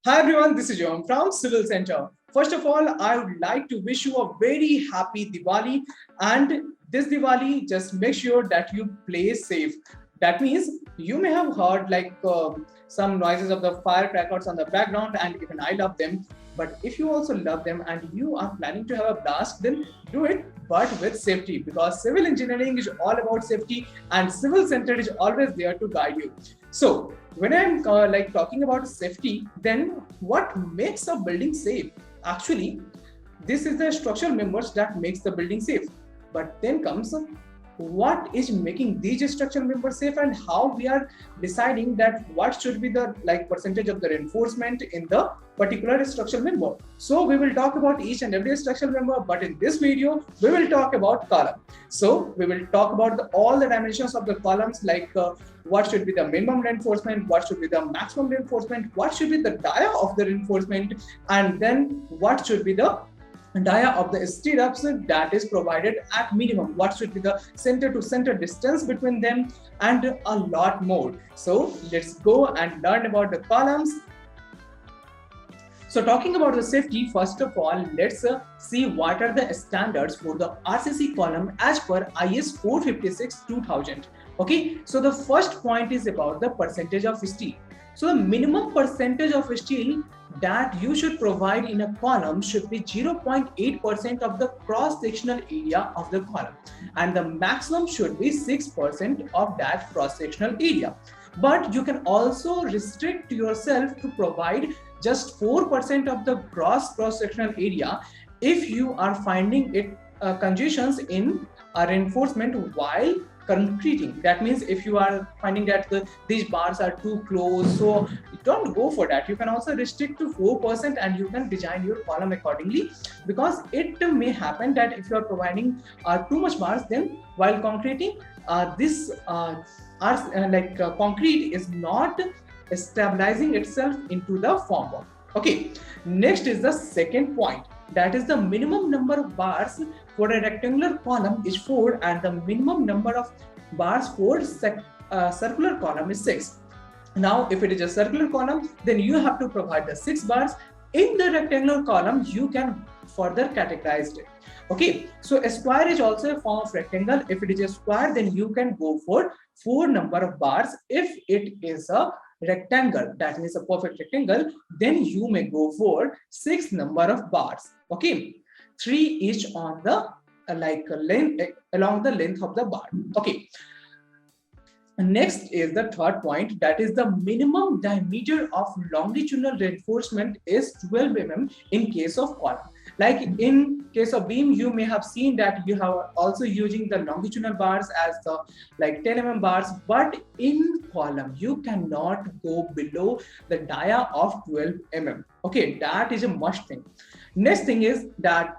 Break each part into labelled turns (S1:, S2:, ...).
S1: Hi everyone, this is John from Civil Center. First of all, I would like to wish you a very happy Diwali, and this Diwali just make sure that you play safe. That means you may have heard some noises of the firecrackers on the background, and even I love them. But if you also love them and you are planning to have a blast, then do it, but with safety, because civil engineering is all about safety, and Civil Center is always there to guide you. So when I'm talking about safety, then what makes a building safe? Actually, this is the structural members that makes the building safe. But then comes what is making these structural members safe, and how we are deciding that what should be the percentage of the reinforcement in the particular structural member. So we will talk about each and every structural member, but in this video we will talk about column. So we will talk about all the dimensions of the columns, what should be the minimum reinforcement, what should be the maximum reinforcement, what should be the dia of the reinforcement, and then what should be the dia of the stirrups that is provided at minimum, what should be the center to center distance between them, and a lot more. So let's go and learn about the columns. So talking about the safety, first of all, let's see what are the standards for the RCC column as per IS 456-2000. Okay, so the first point is about the percentage of steel. So the minimum percentage of steel that you should provide in a column should be 0.8% of the cross-sectional area of the column, and the maximum should be 6% of that cross-sectional area. But you can also restrict yourself to provide just 4% of the cross-sectional area if you are finding it congestions in reinforcement while concreting. That means if you are finding that these bars are too close, so don't go for that. You can also restrict to 4% and you can design your column accordingly, because it may happen that if you are providing too much bars, then while concreting, concrete is not stabilizing itself into the formwork. Okay, next is the second point, that is the minimum number of bars for a rectangular column is 4, and the minimum number of bars for circular column is 6. Now if it is a circular column, then you have to provide the 6 bars. In the rectangular column, you can further categorize it. Okay, so a square is also a form of rectangle. If it is a square, then you can go for 4 number of bars. If it is a rectangle, that means a perfect rectangle, then you may go for 6 number of bars. Okay, 3 each on the length along the length of the bar. Okay, next is the third point, that is the minimum diameter of longitudinal reinforcement is 12 mm in case of column. Like in case of beam, you may have seen that you have also using the longitudinal bars as the 10 mm bars, but in column you cannot go below the dia of 12 mm. Okay, that is a must thing. Next thing is that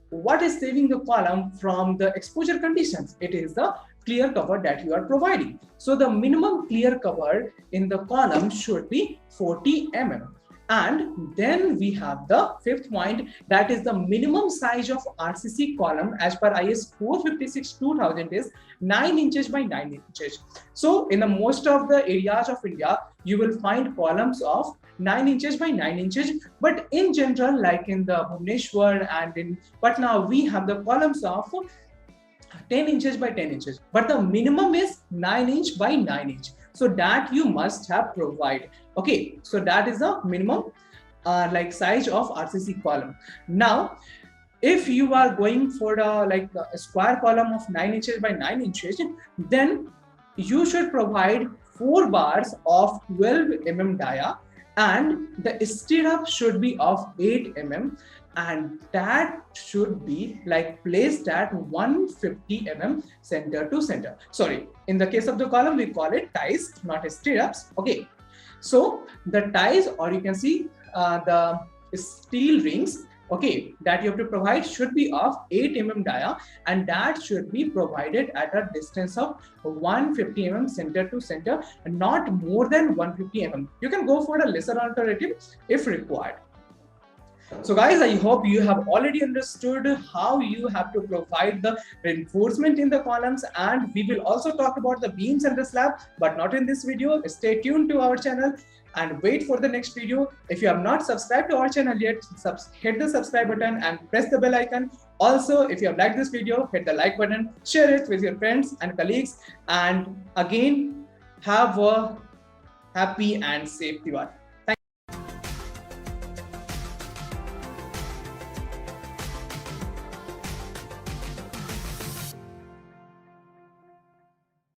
S1: what is saving the column from the exposure conditions? It is the clear cover that you are providing. So the minimum clear cover in the column should be 40 mm. And then we have the fifth point, that is the minimum size of RCC column as per IS 456-2000 is 9 inches by 9 inches. So in the most of the areas of India, you will find columns of 9 inches by 9 inches. But in general, like in the Bhubaneswar and in Patna, we have the columns of 10 inches by 10 inches, but the minimum is 9 inch by 9 inch. So that you must have provided. Okay, so that is the minimum size of RCC column. Now, if you are going for a square column of 9 inches by 9 inches, then you should provide 4 bars of 12 mm dia, and the stirrup should be of 8 mm, and that should be placed at 150 mm center to center. Sorry, in the case of the column, we call it ties, not stirrups. Okay, so the ties, or you can see the steel rings, okay, that you have to provide should be of 8 mm dia, and that should be provided at a distance of 150 mm center to center, and not more than 150 mm. You can go for a lesser alternative if required. So guys, I hope you have already understood how you have to provide the reinforcement in the columns, and we will also talk about the beams and the slab, but not in this video. Stay tuned to our channel and wait for the next video. If you have not subscribed to our channel yet, hit the subscribe button and press the bell icon. Also, if you have liked this video, hit the like button, share it with your friends and colleagues, and again, have a happy and safe Diwali.